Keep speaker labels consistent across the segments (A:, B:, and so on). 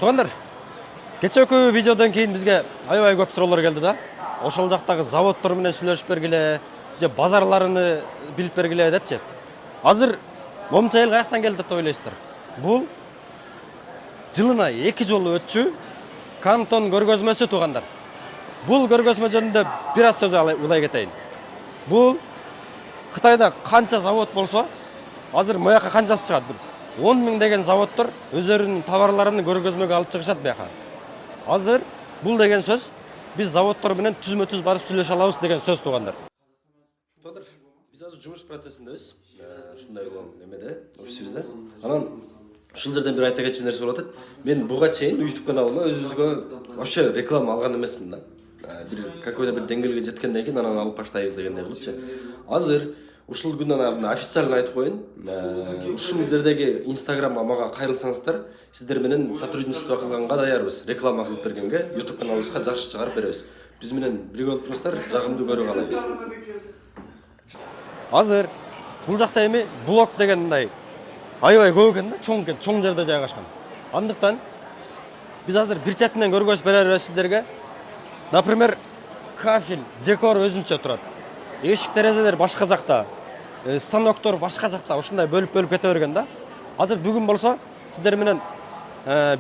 A: Туугандар, кечээкү видеодон кийин бизге аябай көп суроолор келди да. Ошол жактагы заводдор менен сүйлөшүп бергиле, же базарларыны билип бергиле депчи. Азыр момча эл каяктан келди деп ойлойсуздар? Бул жылына 2 жолу өтчү Кантон көргөзмөсү туугандар. Бул көргөзмө жөнүндө бир аз сөз улай кетейин. Бул Кытайда канча завод болсо, азыр мояка канчасы чыгат? 10 000 деген заводдор өздөрүнүн товарларын көргөзмөгө алып чыгышат буяка. Азыр бул деген сөз биз заводдор менен түзмө-түз барып сүйлөшө алабыз деген сөз туугандар. Туугандар, биз азыр жумуш процессиндебиз. Ушундай немеде, офисибизде. Анан ушул жерден бир айта кетчү нерсе болуп атат. Мен буга чейин YouTube каналыма өзүбүзгө вообще реклама алган эмесмин да. Бир какой-то бир деңгээлге жеткенден кийин анан алып баштайбыз дегендей кылыпчы. Азыр ушул күндөн официально айтып коеюн. Ушул жердеги Instagramга мага кайрылсаңыздар, сиздер менен сотрудничество кылганга даярбыз. Реклама кылып бергенге YouTube каналыбызга жакшы чыгарып беребиз. Биз менен бирге болуп туруңуздар, жагымдуу көрүп калабыз. Азыр бул жакта эми блок дегендей аябай көп экен да, чоң жерде жайгашкан. Андыктан биз азыр бир четинен көргөзүп беребиз сиздерге. Например, кафель, декор өзүнчө турат. Эшик терезелер башка жакта, станоктор башка жакта, ушундай бөлүп кете берген да. Азыр бүгүн болсо сиздер менен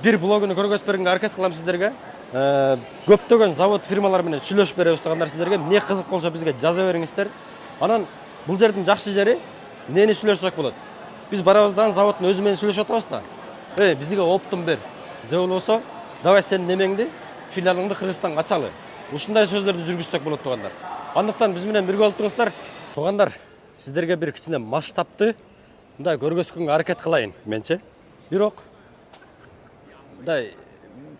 A: бир блогуну көргөзүп бергенге аракет кылам сиздерге. Көптөгөн завод фирмалар менен сүйлөшүп беребиз тургандар сиздерге. Эмне кызык болсо бизге жаза бериңиздер. Анан бул жердин жакшы жери эмнени сүйлөшсөк болот? Биз барабыздан заводдун өзү менен сүйлөшүп атабыз да. Бизге оптун бер. Же болбосо, давай сен немеңди, филиалыңды Кыргызстанга ачалы. Ушундай сөздөрдү жүргүзсөк болот туугандар. Андыктан биз менен бирге болуп туруңуздар. Туугандар, сиздерге бир кичине масштабты мындай көргөзгөнгө аракет кылайын менчи. Бирок мындай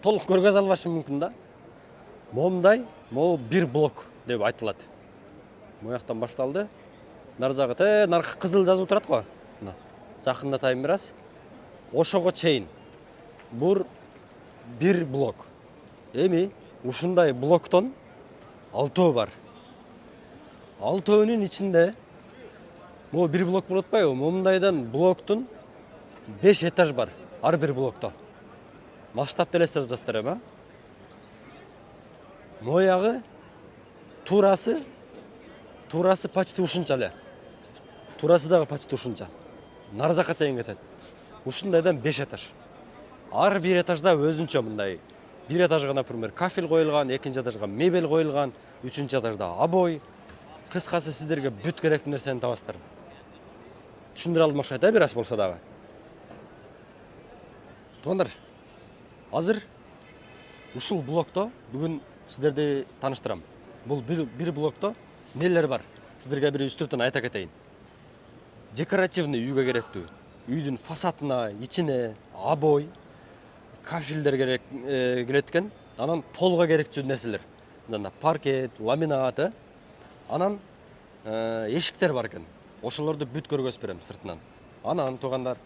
A: толук көргөзө албашым мүмкүн да. Момундай, могу бир блок деп айтылат. Мояктан башталды. Нар жагы наркы кызыл жазып турат го. Мына жакындатайын бир аз. Ошого чейин. Бул бир блок. Эми ушундай блоктон 6 бар. 6-өнүн ичинде могу бир блок болуп атпайбы? Момундайдан блоктун 5 этаж бар. Ар бир блокто. Масштабты элестетип атасыздар эми, Моягы турасы почти ушунча эле. Турасы дагы почти ушунча. Нар жакка чейин кетет. Ушундайдан 5 этаж. Ар бир этажда өзүнчө мындай. Бир этажга, например, кафель коюлган, экинчи этажга мебель коюлган, үчүнчү этажда обой. Кыскасы сиздерге бүт керектүү нерсени табасыздар. Түшүндүрө алдым окшойт, бир аз болсо дагы. Туугандар, азыр ушул блокто бүгүн сиздерди тааныштырам. Бул бир блокто нелер бар? Сиздерге бир үстүртөн айта кетейин. Декоративный үйгө керектүү. Үйдүн фасадына, ичине обой, кафелдер келет экен. Анан полго керектүү нерселер. Мына паркет, ламинат, анан эшиктер бар экен. Ошолорду бүт көргөзүп берем сыртынан. Анан туугандар,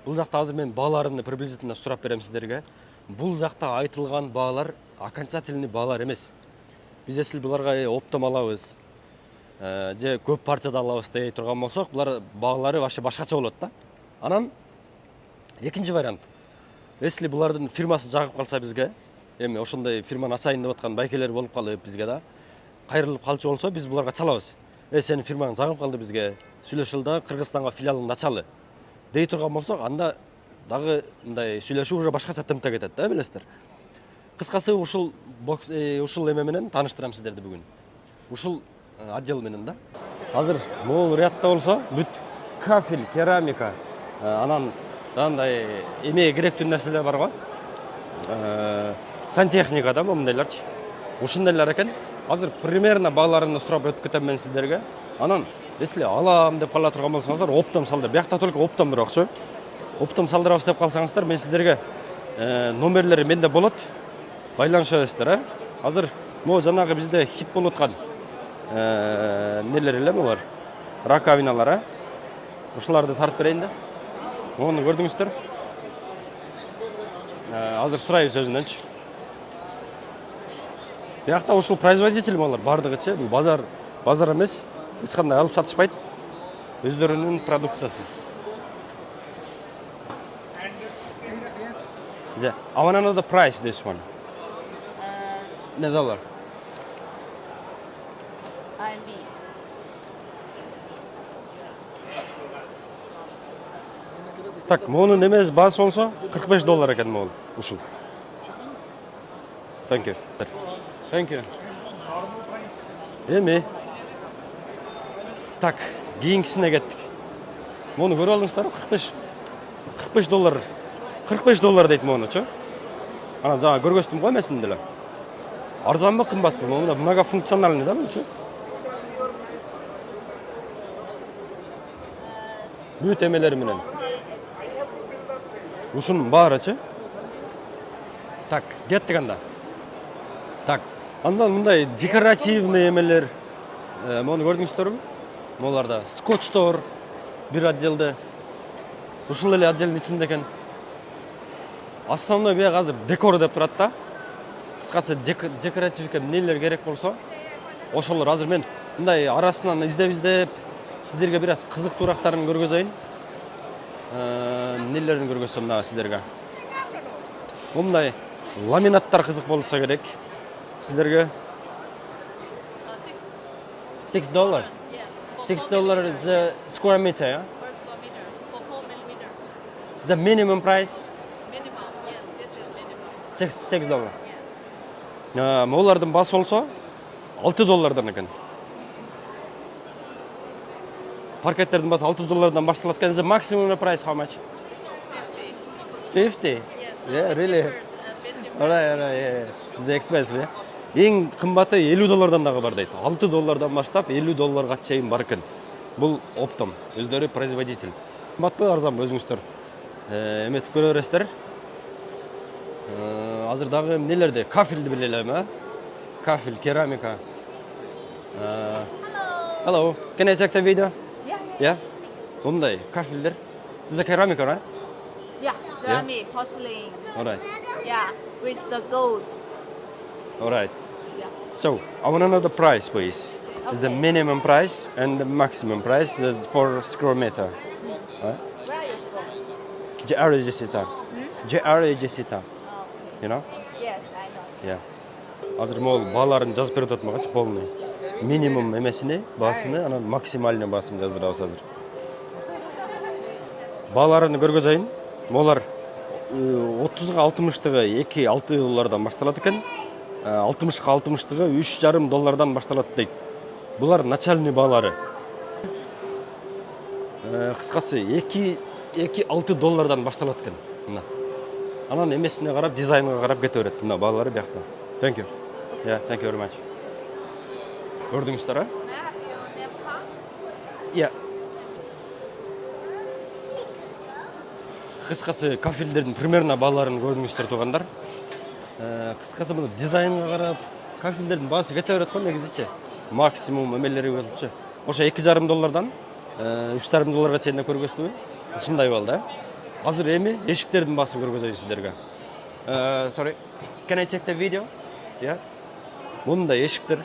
A: бул жакта азыр мен бааларын приблизительно сурап берем сиздерге. Бул жакта айтылган баалар окончательный баалар эмес. Биз эсил буларга оптом алабыз, же көп партияда алабыз дей турган болсок, булар баалары вообще башкача болот да. Анан экинчи вариант. Если булардын фирмасы жагып калса бизге, эми ошондой фирманы ачайын деп аткан байкелер болуп калып бизге да, кайрылып калчу болсо, биз буларга чалабыз. Сенин фирмаң жагып калды бизге, сүйлөшүл да, Кыргызстанга филиалыңды ачалы. Дей турган болсок, анда дагы мындай сүйлөшүү уже башкача темпте кетет да, билесиздер. Кыскасы ушул эме менен тааныштырам сиздерди бүгүн. Ушул отдел менен да. Азыр могул рядда болсо, бүт кафель, керамика, анан андай эме керектүү нерселер бар го. Сантехника да, момундайларчы. Ушундайлар экен. Азыр примерно бааларын сурап өтүп кетем мен сиздерге. Анан если алам деп кала турган болсоңуздар, оптом салдыр. Биякта только оптом бир окшо. Оптом салдырабыз деп калсаңыздар, мен сиздерге номерлери менде болот. Байланышабыздар, Азыр могу жанагы бизде хит болуп аткан нелер эле булар. Раковиналар, ушуларды тартып берейин да. Мону көрдүңүздөр. Азыр сурайбыз өзүнөнчү. Биякта ушул производитель болор бардыгычы. Бул базар эмес. Эч кандай алып сатышпайт. Өздөрүнүн продукциясы. I want to know the price this one. The dollar.
B: RMB.
A: Так, моның немесі басы болса, $45 екен моның ушул. Thank you. Thank you. Эми. Так, кийинкисине кеттик. Моны көрүп алдыңыздарбы? 45 доллар. 45 доллар дейт монучу. Ана жаңа көргөзтүм го эмесин деле. Арзанбы, кымбатпы? Монда многофункциональный да мынчу. Бүт эмелери менен. Ушунун баарычы. Так, кеттик анда. Так, андан мындай декоративный эмелер. Мону көрдүңүздөрбү? Моларда скотчтор бир отделде. Ушул эле отделдин ичинде экен. Основной бияк азыр декор деп турат да. Кыскасы декоративке эмнелер керек болсо, ошолор азыр мен мындай арасынан издеп сиздерге бир аз кызыктуурактарын көргөзөйүн. Эмнелерин көргөзсөм мына сиздерге. Мындай ламинаттар кызык болсо керек сиздерге. $6. $6 is a square meter, yeah?
B: Per square meter for 4 millimeter.
A: The minimum price
B: Minimum, yes, this is minimum.
A: $6.
B: Yes.
A: Молардын басы болсо $6 экен. Паркеттердин басы $6 башталат экен. The maximum price how much? 50.
B: Yes.
A: Yeah, really.
B: Differs a bit different.
A: Alright, yeah. The expensive, yeah. Эң кымбаты $50 дагы бар дейт. $6 баштап $50 чейин бар экен. Бул оптом, өздөрү производитель. Кымбатпы, арзанбы өзүңүздөр эметип көрө бересиздер. Азыр дагы эмнелерди? Кафелди биле элем, а? Кафель, керамика. Hello. Can I take the video? Yeah. Мындай кафелдер. This is керамика, right?
B: Yeah, ceramic, porcelain.
A: Alright.
B: Yeah, with the gold.
A: Alright.
B: Yeah.
A: So, I want to know the price, please. Is the
B: Okay.
A: minimum price and the maximum price for square meter.
B: Where are you from?
A: JR Jessica. JR Jessica.
B: Oh, okay.
A: You know?
B: Yes, I know.
A: Yeah. Азыр мол бааларын жазып берип атат мага, полный. Минимум эмесини, басыны, анан максимальный басын жаздырабыз азыр. Бааларын көргөзөйүн. Молар 30га 60-тыгы $2-6 башталат экен. 60-га 60-тыгы $3,5 башталат дейт. Булар начальный баалары. Кыскасы $2-6 башталат экен. Мына. Анан эмесине карап, дизайнга карап кете берет. Мына баалары биякта. Thank you. Yeah, thank you very much. Көрдүңүздөр, а?
B: May I have your name card?
A: Yeah. Кыскасы кафелдердин примерно бааларын көрдүңүздөр туугандар. Кыскасы мына дизайнга карап, кафелдердин баасы кете берет го негизичи. Максимум эмелери болчу. Ошо $2,5 $3,5 чейин көргөздүбү? Ушундай болду, а? Азыр эми эшиктердин баасын көргөзөйүн сиздерге. Sorry. Can I check the video? Yeah. Мындай эшиктер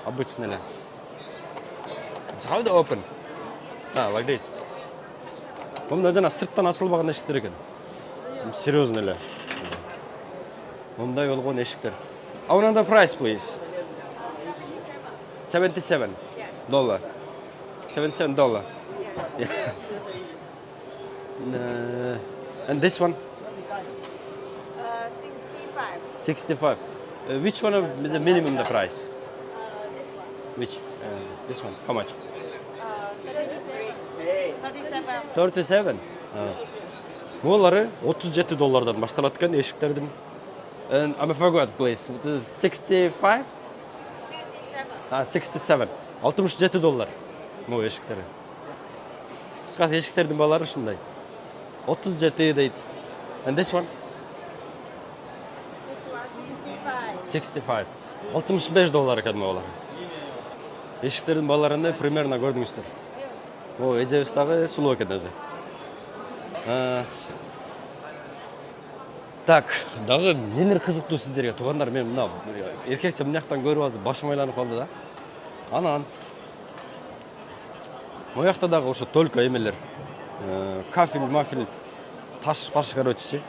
A: обычный эле. How to open? Like this. Мында жана сырттан ачылбаган эшиктер экен. Серьезно эле. Мындай болгон эшиктер. I want the price, please. $77. $77. $77. Yeah. And this one?
B: 65.
A: 65. Which one of the minimum the price?
B: This one.
A: Which? This one. How much?
B: 33. 37.
A: 37. Молары $37 башталат экен эшиктердин. And I forgot, please. 65?
B: 67.
A: $67. Могу эшиктери. Кыскасы эшиктердин баалары ушундай. 37 дейт. And this one?
B: This one 65.
A: $65 экен могулар. Эшиктердин бааларыны примерно көрдүңүздөр. О, эжебиз дагы сулуу экен өзү. Так, дагы нелер кызыктуу сиздерге туугандар, мен мына эркекче мынаяктан көрүп азыр башым айланып калды да. Анан моякта дагы ошо только эмелер. Кафель, мафель, таш, короче.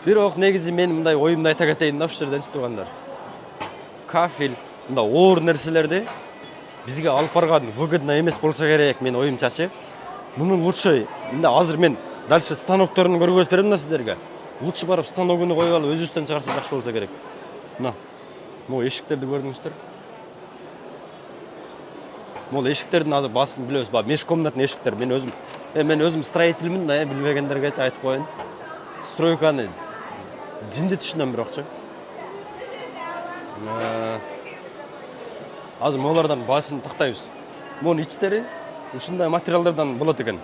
A: Бирок негизи мен мындай оюмду айта кетейин да ушул жерденчи туугандар. Кафель, мындай оор нерселерди бизге алып барган выгодно эмес болсо керек, мен оюмчачы. Мунун лучше мындай азыр мен дальше станокторун көргөзүп берем да сиздерге. Лучше барып станогуну коюп алып өзүбүздөн чыгарса жакшы болсо керек. Мына. Могу эшиктерди көрдүңүздөр. Могу эшиктердин азыр баасын билебиз ба? Межкомнатный эшиктер. Мен өзүм строительмин да, билбегендергечи айтып коеюн. Стройканы жинди түшүнөм бирокчу. Азыр могулардан баасын тактайбыз. Монун ичтери ушундай материалдардан болот экен.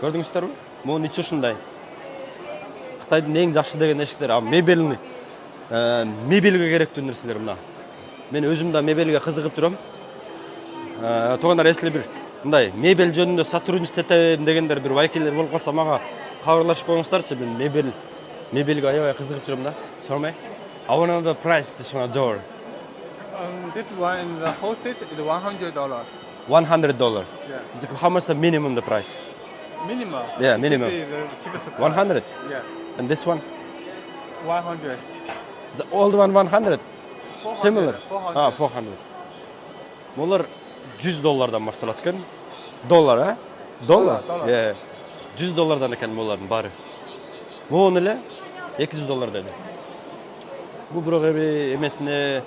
A: Көрдүңүздөрбү? Монун ичи ушундай. Кытайдын эң жакшы деген эшиктер, мебельге керектүү нерселер мына. Мен өзүм да мебелге кызыгып жүрөм. Туугандар, если бир мындай мебель жөнүндө сотрудничать этем дегендер бир вакилдер болуп калса, мага кабарлашып коюңуздарчы. Мен мебелге аябай кызыгып жүрөм да. Sorry. I want to know the price this one door.
C: This one in the whole set is $100.
A: $100.
C: Yeah.
A: How much the minimum the price?
C: Minimum.
A: Yeah, minimum.
C: This is the cheapest price.
A: 100.
C: Yeah.
A: And this one?
C: 100.
A: The old one 100.
C: 400.
A: Similar.
C: 400.
A: 400. Булар $100 башталат экен. Доллар, а? Доллар.
C: Dollar.
A: Yeah. $100 экен булардын баары. Могу эле $200 деди. Бул бирок эмесине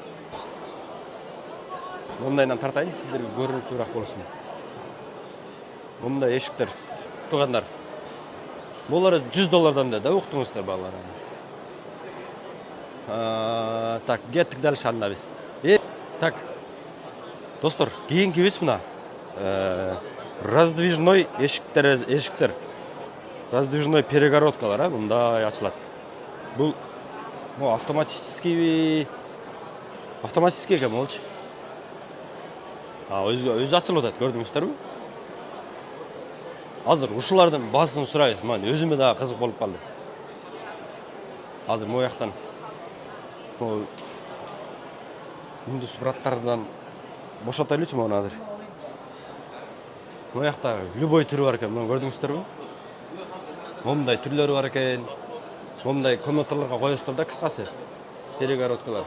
A: мындайдан тартайын, сиздерге көрүнүктүүрөөк болсун. Мындай эшиктер. Туугандар. Булар $100 деди, уктуңуздар балалар. Так, кеттик дальше анда биз. Так. Достор, кийинки биз мына раздвижной эшиктер. Раздвижной перегородкалар, мындай ачылат. Бул автоматический экен болчу. Өзү ачылып атат, көрдүңүздөрбү? Азыр ушулардын баасын сурайбыз. Мен өзүмө да кызык болуп калды. Азыр могу жактан мундус браттардан бошотойлучу муну азыр. Могу жакта любой түрү бар экен, муну көрдүңүздөрбү? Момундай түрлөрү бар экен. Момундай комнаталарга коесуздар да, кыскасы. Перегородкалар.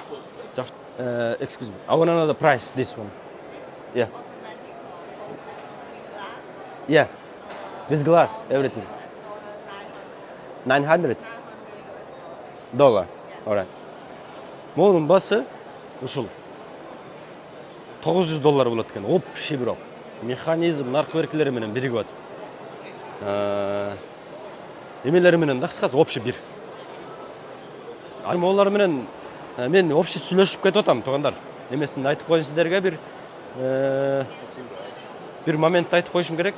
A: Excuse me. I want to know the price this one. Yeah. Yeah. With glass, everything. $900. Alright. Монун басы ушул $900 болот экен. Общий бирок. Механизм, наркверклери менен биригип атат. Эмелери менен да кыскасы общий бир. Алар менен мен общий сүйлөшүп кетип атам, туугандар. Эмесин айтып коюн сиздерге бир момент айтып коюшум керек.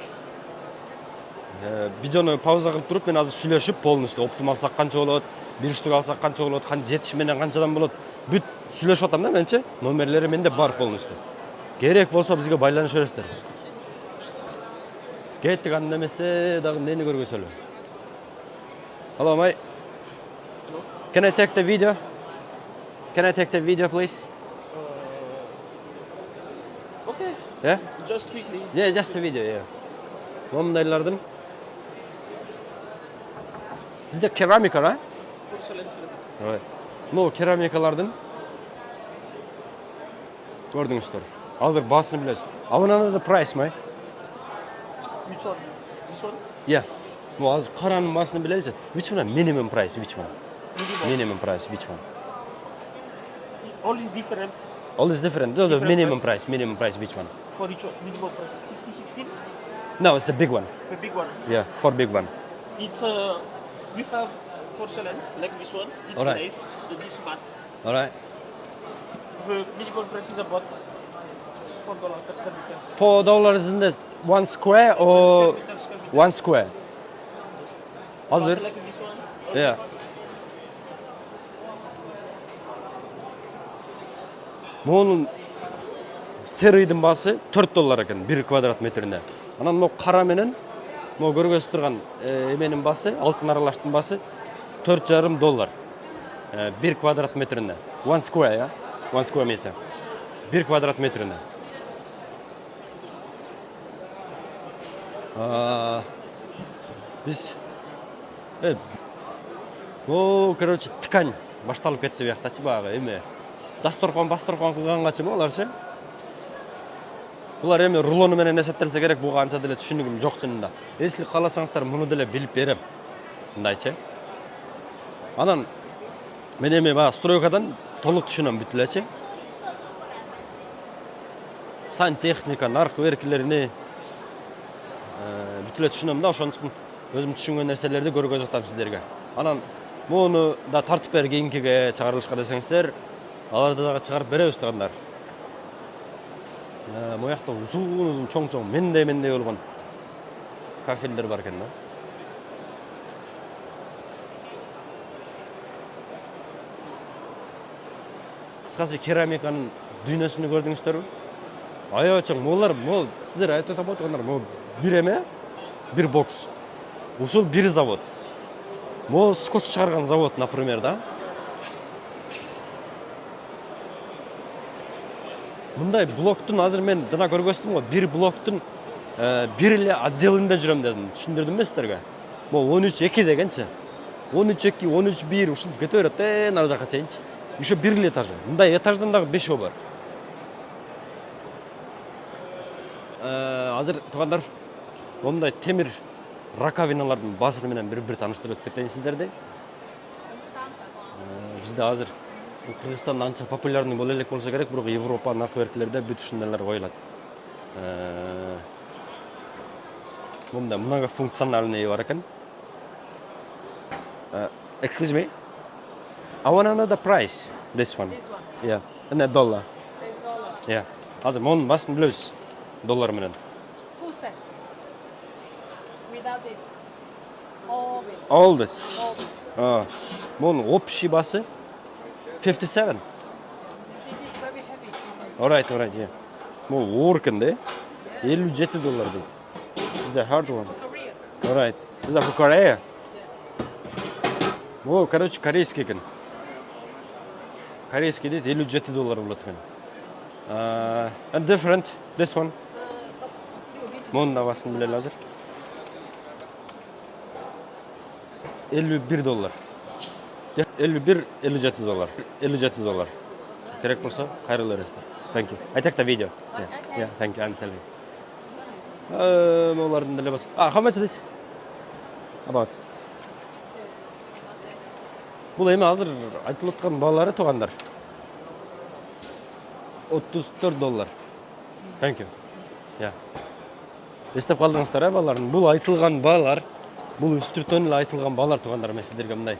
A: Видеону пауза кылып туруп, мен азыр сүйлөшүп полностью оптум алсак канча болот, бир штук алсак канча болот, жетиш менен канчадан болот. Бүт сүйлөшүп атам да менчи. Номерлери менде бар полностью. Керек болсо бизге байланыша бересиздер. Кеттик, анда эмесе дагы эмнени көргөзөлү. Hello, mate. Can I take the video? Can I take the video, please?
D: Okay,
A: Yeah?
D: just quickly.
A: Yeah, just the video, yeah. Момундайлардын. Sizde keramika, right?
D: Porcelain.
A: Evet. No, keramikalardın. Gördüңүздөр. Азыр басын билесиз. I want to know the price, mate.
D: Which one? This one?
A: Yeah. No, азыр каранын басын билеличи. Which one? Minimum price, which one? Minimum price, which one?
D: All is different
A: All is different. The
D: Different
A: minimum
D: price.
A: price, which one?
D: for each one. Minimum price 16.
A: No, it's a big one.
D: The big one.
A: Yeah, for big one.
D: It's we have porcelain like this one. It's
A: Alright.
D: nice. This mat.
A: All right.
D: The minimum price is about $4 per square meter.
A: $4 in the one square or
D: Square meter.
A: one square? Hazır.
D: Like this one. or
A: Yeah.
D: this one.
A: Монун серыйдын басы $4 экен 1 квадрат метрине. Анан могу кара менен могу көргөзүп турган эменин басы, алтын аралаштын басы $4,5. 1 квадрат метрине. One square, yeah? One square meter. 1 квадрат метрине. Биз О, короче, ткань башталып кетти бияктачы баягы эме. Дасторкон кылгангачы аларчы. Булар эми рулону менен эсептелсе керек, буга анча деле түшүнүгүм жок чынында. Если кааласаңыздар, муну деле билип берем. Мындайчы. Анан мен эми баягы стройкадан толук түшүнөм бүт элечи. Сантехника, наркы беркилерине бүт эле түшүнөм да, ошон үчүн өзүм түшүнгөн нерселерди көргөзүп атам сиздерге. Анан муну да тартып бер кийинкиге чыгарылышка десеңиздер, аларды дагы чыгарып беребиз тугандар. Моякта узун чоң мендей болгон кафелдер бар экен да. Кыскасы керамиканын дүйнөсүнү көрдүңүздөрбү? Аябай чоң. Могул сиздер айтып атам отургандар, могул бир эме, бир бокс. Ушул бир завод. Могул скотч чыгарган завод, например, да. Мындай блоктун азыр мен жана көргөздүм го, бир блоктун бир эле отделинде жүрөм дедим. Түшүндүрдүмбү сиздерге? Могу 13-2 дегенчи. 13-2, 13-1 ушинтип кете берет ары жака чейинчи. Еще бир эле этажы. Мындай этаждан дагы 5 бар. Азыр тугандар, мындай темир раковиналардын баасыры менен бир тааныштырып кетейин сиздерди. Бизде азыр Кыргызстанда анча популярный боло элек болсо керек, бирок Европа наркы беркилерде бүт ушундайлар коюлат. Мында многофункциональный бар экен. Excuse me. I want another price. This one.
B: This one,
A: Yeah. And a dollar.
B: $10.
A: Yeah. Азыр монун баасын билебиз. Доллар менен.
B: Full set. Without this. All this.
A: All this.
B: All this.
A: Монун общий баасы 57.
B: You see this very heavy. Okay.
A: All right, yeah. Могу оор экен да. $57 дейт. Bizde hard
B: This
A: one.
B: for Korea.
A: All right. Bizde for Korea. О, короче, корейский экен. Корейский дейт $57 болот экен. And different. This one. Монун баасын билели азыр. $51. $51, $57. Керек болсо, кайрылы бересиздер. Thank you. I take the video. Yeah, thank you. I'm telling you. Олардын деле бас. How much this? About. Бул эми азыр айтылып аткан баалары тугандар. $34. Thank you. Yeah. Эстеп калдыңыздар, балалардын. Бул айтылган баалар, бул үстүртөн эле айтылган баалар тугандар. Мен сиздерге мындай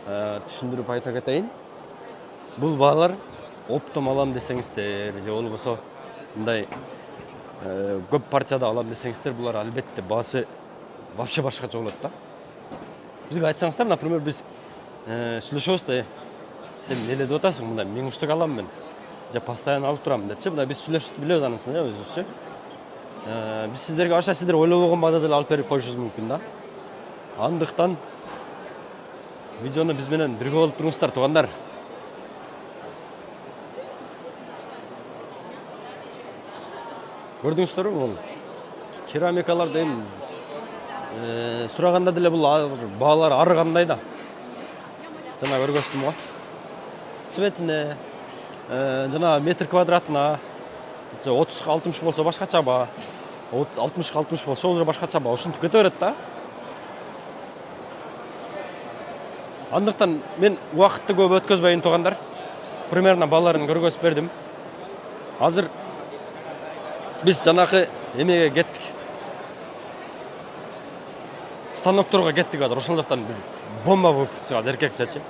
A: түшүндүрүп айта кетейин. Бул баалар оптом алам десеңиздер, же болбосо мындай көп партияда алам десеңиздер, булар албетте баасы вообще башкача болот да. Бизге айтсаңыздар, например, биз сүйлөшөбүз да, сен эмне деп атасың, мындай 1000 штук алам мен. Же постоянно алып турам депчи, мындай биз сүйлөшүп билебиз анысын, өзүбүзчү. Биз сиздерге аша сиздер ойлобогон баада деле алып берип коюшубуз мүмкүн да. Андыктан видеону биз менен бирге болуп туруңуздар тугандар. Көрдүңүздөрбү, бул керамикаларды эми сураганда деле бул баалар ары кандай да. Жана көргөздүм го. Цветине, жана метр квадратына 30-60 болсо башкача ба, 60-60 болсо уже башкача ба, ушинтип кете берет да. Андыктан мен убакытты көп өткөзбөйүн тугандар. Примерно бааларын көргөзүп бердим. Азыр биз жанакы эмеге кеттик. Станокторго кеттик азыр. Ошондуктан бир бомба болуп чыгат эркекчечи.